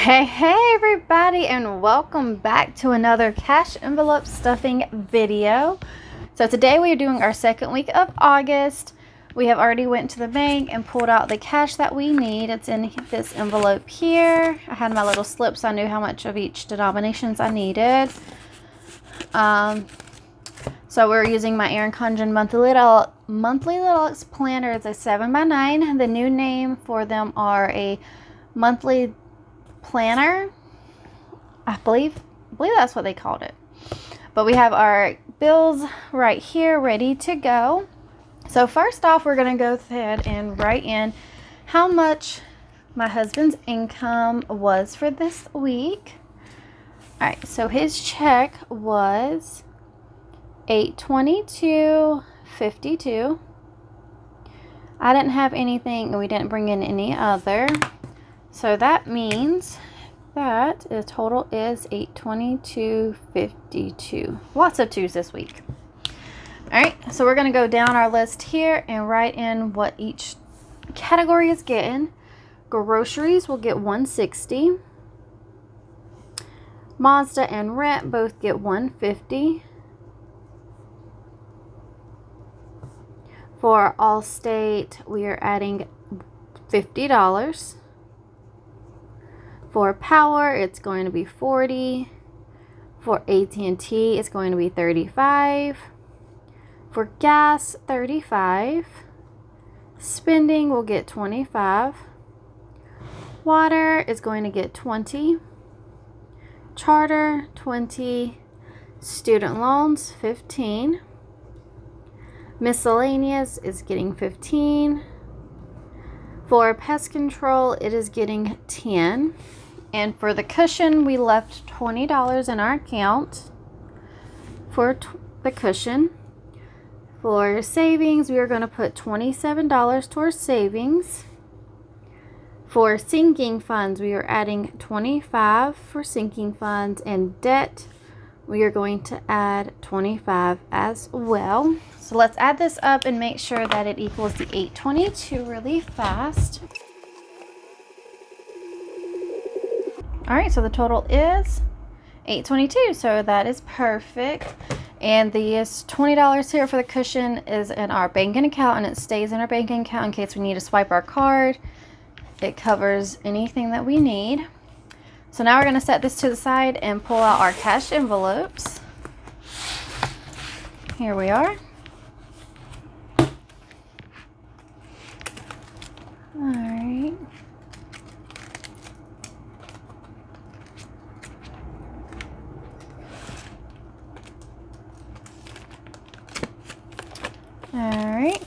Hey everybody, and welcome back to another cash envelope stuffing video. So today we are doing our second week of August. We have already went to the bank and pulled out the cash that we need. It's in this envelope here. I had my little slip so I knew how much of each denominations I needed. So we're using my Erin Condren monthly deluxe planner. It's a 7x9. The new name for them are a monthly planner. I believe that's what they called it. But we have our bills right here ready to go. So first off, we're going to go ahead and write in how much my husband's income was for this week. All right, so his check was $822.52. I didn't have anything, and we didn't bring in any other. So that means that the total is $822.52. Lots of twos this week. All right, so we're going to go down our list here and write in what each category is getting. Groceries will get $160. Mazda and rent both get $150. For Allstate, we are adding $50. For power, it's going to be $40. For AT&T, it's going to be $35. For gas, $35. Spending will get $25. Water is going to get $20. Charter, $20. Student loans, $15. Miscellaneous is getting $15. For pest control, it is getting $10. And for the cushion, we left $20 in our account for the cushion. For savings, we are going to put $27 towards savings. For sinking funds, we are adding $25 for sinking funds. And debt, we are going to add $25 as well. So let's add this up and make sure that it equals the $822 really fast. All right, so the total is $822, so that is perfect. And this $20 here for the cushion is in our banking account, and it stays in our banking account in case we need to swipe our card. It covers anything that we need. So now we're going to set this to the side and pull out our cash envelopes. Here we are. All right. All right.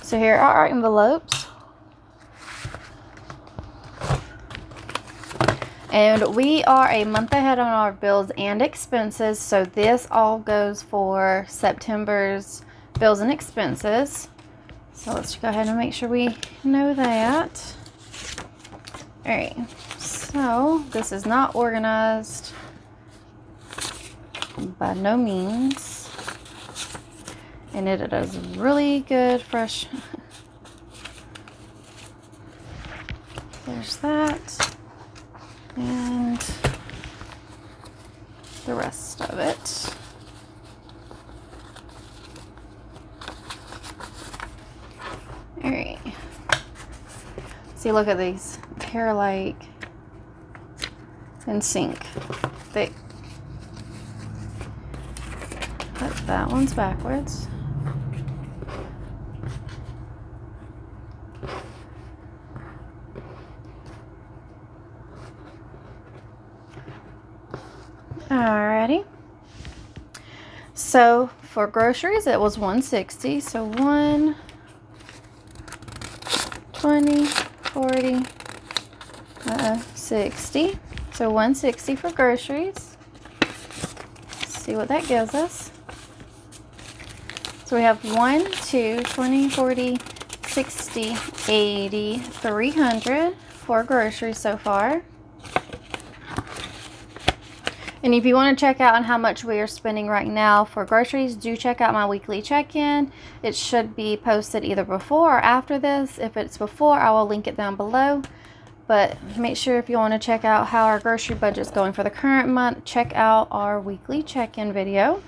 So here are our envelopes. And we are a month ahead on our bills and expenses. So this all goes for September's bills and expenses. So let's go ahead and make sure we know that. All right. So this is not organized by no means. And it is really good fresh. There's that. And the rest of it. All right. See, look at these. They're like in sync. But that one's backwards. Alrighty. So for groceries, it was $160. So 1, 20, 40, 60. So $160 for groceries. Let's see what that gives us. So we have 1, 2, 20, 40, 60, 80, 300 for groceries so far. And if you want to check out on how much we are spending right now for groceries, do check out my weekly check-in. It should be posted either before or after this. If it's before, I will link it down below. But make sure if you want to check out how our grocery budget is going for the current month, check out our weekly check-in video.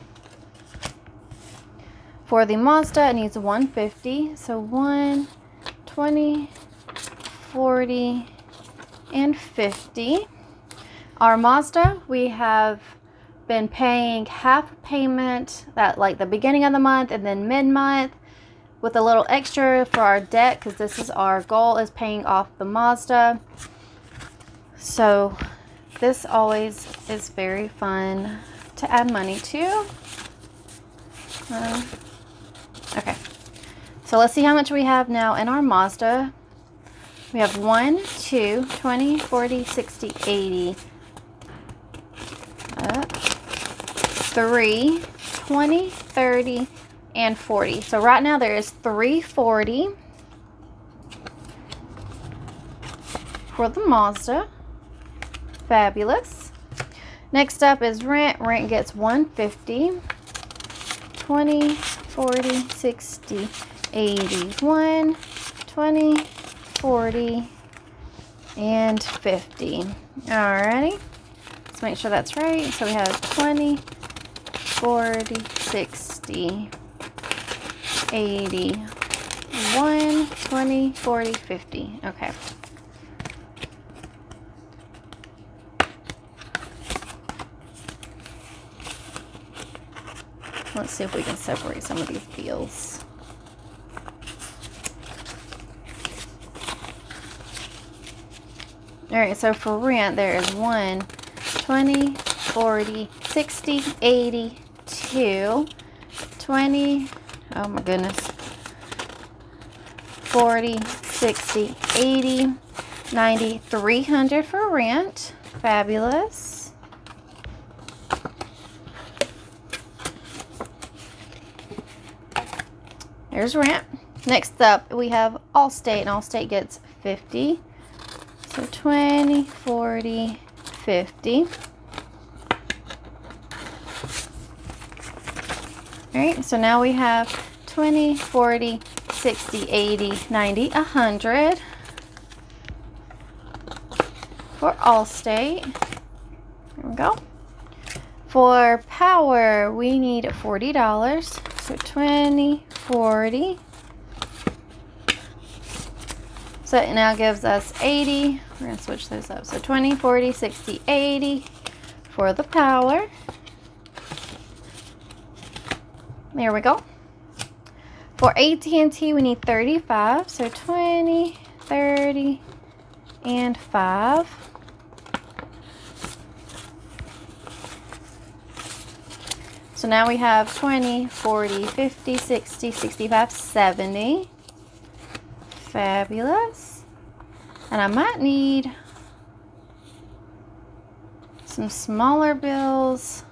For the Mazda, it needs 150. So 1, 20, 40, and 50. Our Mazda, we have been paying half payment at like the beginning of the month and then mid-month, with a little extra for our debt, because this is our goal, is paying off the Mazda. So this always is very fun to add money to. Okay, so let's see how much we have now in our Mazda. We have 1, 2, 20, 40, 60, 80. 3, 20, 30, and 40. So right now there is 340 for the Mazda. Fabulous. Next up is rent. Rent gets 150. 20, 40, 60, 80. 1, 20, 40, and 50. Alrighty. Let's make sure that's right. So we have 20, 40, 60, 80, 1, 20, 40, 50. Okay. Let's see if we can separate some of these bills. All right, so for rent, there is 1, 20, 40, 60, 80, 2, 20, oh my goodness, 40, 60, 80, 90, 300 for rent. Fabulous. There's rent. Next up, we have Allstate, and Allstate gets 50. So 20, 40, 50. All right, so now we have 20, 40, 60, 80, 90, 100 for Allstate. There we go. For power, we need $40. So 20, 40. So it now gives us 80. We're going to switch those up. So 20, 40, 60, 80 for the power. There we go. For AT&T, we need 35. So 20, 30, and 5. So now we have 20, 40, 50, 60, 65, 70. Fabulous. And I might need some smaller bills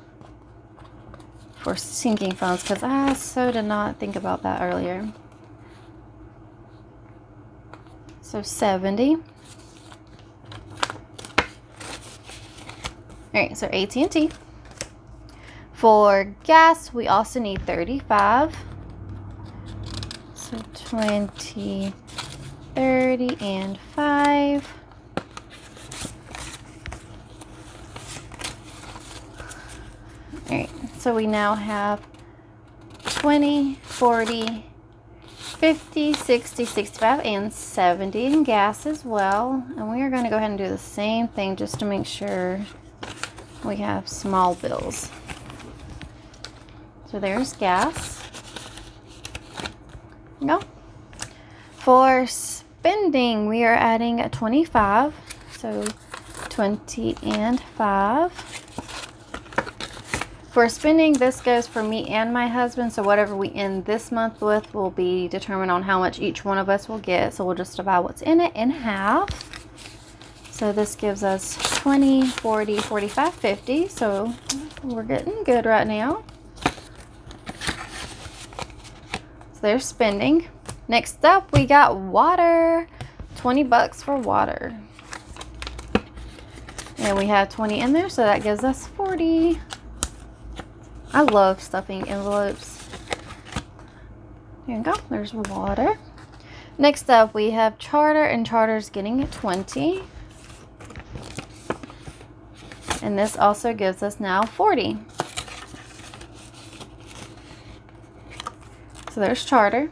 for sinking funds, because I so did not think about that earlier. So 70. All right, so AT&T. For gas, we also need 35. So 20, 30, and 5. All right, so we now have 20, 40, 50, 60, 65, and 70 in gas as well. And we are going to go ahead and do the same thing just to make sure we have small bills. So there's gas. No. For spending, we are adding a 25. So 20 and 5. For spending, this goes for me and my husband. So whatever we end this month with will be determined on how much each one of us will get. So we'll just divide what's in it in half. So this gives us 20, 40, 45, 50. So we're getting good right now. So there's spending. Next up, we got water. 20 bucks for water. And we have 20 in there, so that gives us 40. I love stuffing envelopes. Here we go. There's water. Next up, we have Charter, and Charter's getting 20. And this also gives us now 40. So there's charter.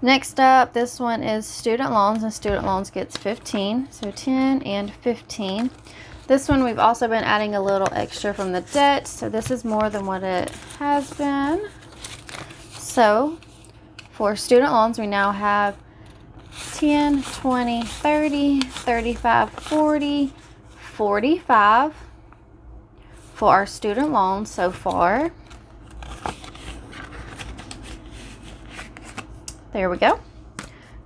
Next up, this one is student loans, and student loans gets 15. So 10 and 15. This one we've also been adding a little extra from the debt, so this is more than what it has been. So for student loans, we now have 10, 20, 30, 35, 40, 45 for our student loans so far. There we go.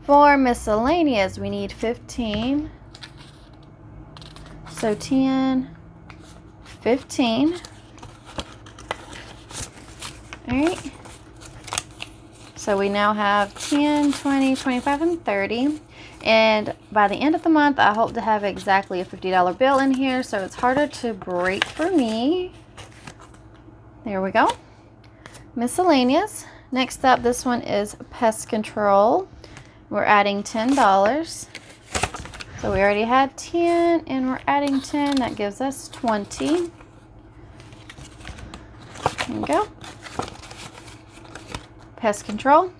For miscellaneous, we need 15. So 10, 15. All right. So we now have 10, 20, 25, and 30. And by the end of the month, I hope to have exactly a $50 bill in here, so it's harder to break for me. There we go. Miscellaneous. Next up, this one is Pest Control. We're adding $10. So we already had 10 and we're adding 10. That gives us 20. There we go. Pest Control.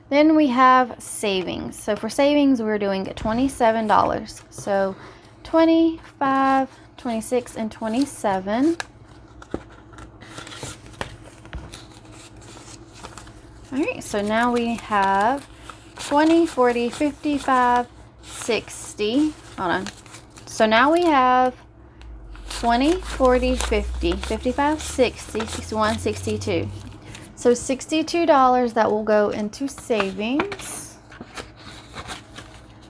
Then we have savings. So for savings, we're doing $27. So 25, 26, and 27. All right, so now we have 20, 40, 55, 60. Hold on. So now we have 20, 40, 50, 55, 60, 61, 62. So $62 that will go into savings,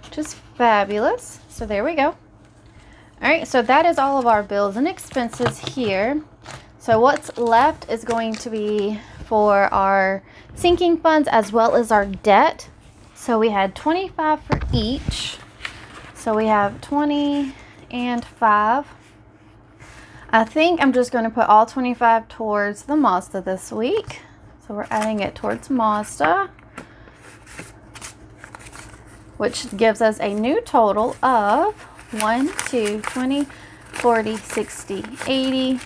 which is fabulous. So there we go. All right, so that is all of our bills and expenses here. So what's left is going to be for our sinking funds as well as our debt. So we had 25 for each. So we have 20 and 5. I think I'm just going to put all 25 towards the Mazda this week. So we're adding it towards Mazda, which gives us a new total of 1, 2, 20, 40, 60, 80,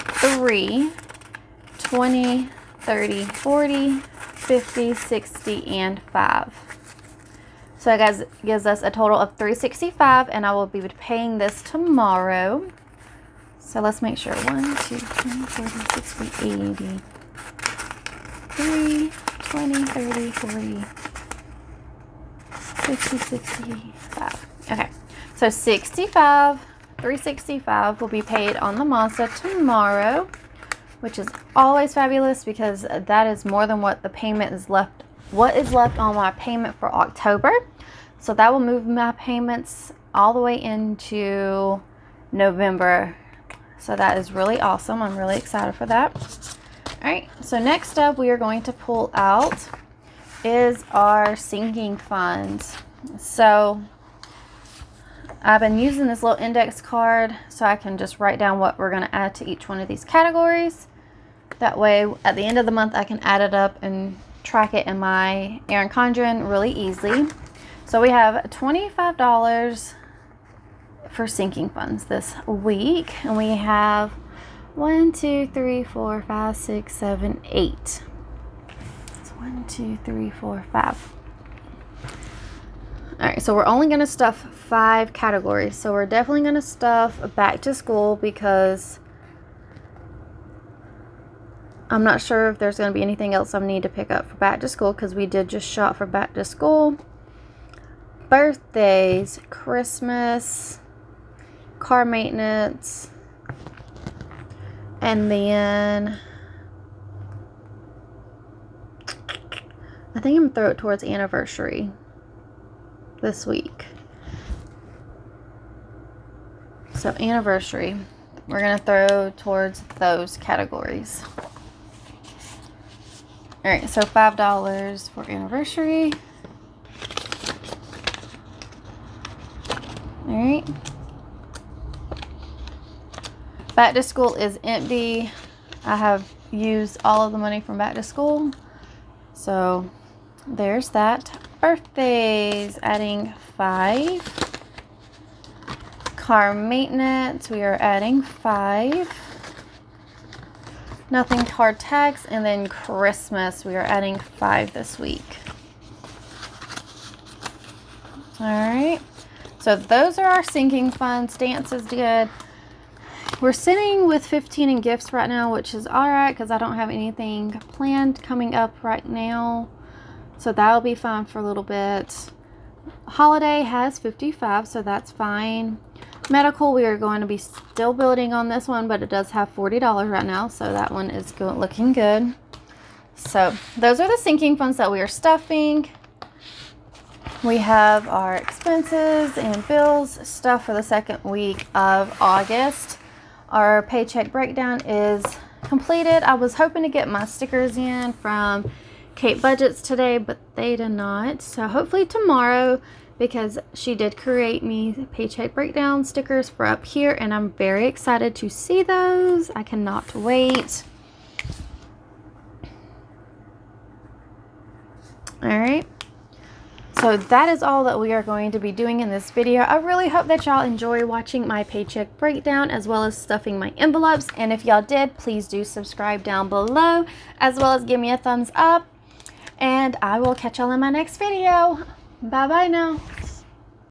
3, 20, 30, 40, 50, 60, and 5. So that guys gives us a total of $365, and I will be paying this tomorrow. So let's make sure. 1, 2, 20, 40, 60, 80, 3, 20, 30, 40, 50, 65. Okay, so 65, 365 will be paid on the Mazda tomorrow, which is always fabulous because that is more than what the payment is left. What is left on my payment for October. So that will move my payments all the way into November. So that is really awesome. I'm really excited for that. All right, so next up we are going to pull out is our sinking funds. So I've been using this little index card so I can just write down what we're going to add to each one of these categories. That way at the end of the month I can add it up and track it in my Erin Condren really easily. So we have $25 for sinking funds this week, and we have 1, 2, 3, 4, 5, 6, 7, 8. So 1, 2, 3, 4, 5. All right, so we're only going to stuff 5 categories. So we're definitely going to stuff back to school because I'm not sure if there's going to be anything else I need to pick up for back to school because we did just shop for back to school. Birthdays, Christmas, car maintenance, and then I think I'm going to throw it towards anniversary this week. So anniversary, we're going to throw towards those categories. All right, so $5 for anniversary. All right. Back to school is empty. I have used all of the money from back to school. So there's that. Birthdays, adding 5. Car maintenance, we are adding 5. Nothing hard tax, and then Christmas, we are adding 5 this week. All right, so those are our sinking funds. Dance is good. We're sitting with 15 in gifts right now, which is all right because I don't have anything planned coming up right now. So that'll be fine for a little bit. Holiday has 55, so that's fine. Medical, we are going to be still building on this one, but it does have $40 right now, so that one is looking good. So those are the sinking funds that we are stuffing. We have our expenses and bills stuff for the second week of August. Our paycheck breakdown is completed. I was hoping to get my stickers in from Kate Budgets today, but they did not. So hopefully tomorrow, because she did create me paycheck breakdown stickers for up here, and I'm very excited to see those. I cannot wait. All right. So that is all that we are going to be doing in this video. I really hope that y'all enjoy watching my paycheck breakdown as well as stuffing my envelopes. And if y'all did, please do subscribe down below, as well as give me a thumbs up. And I will catch y'all in my next video. Bye bye now.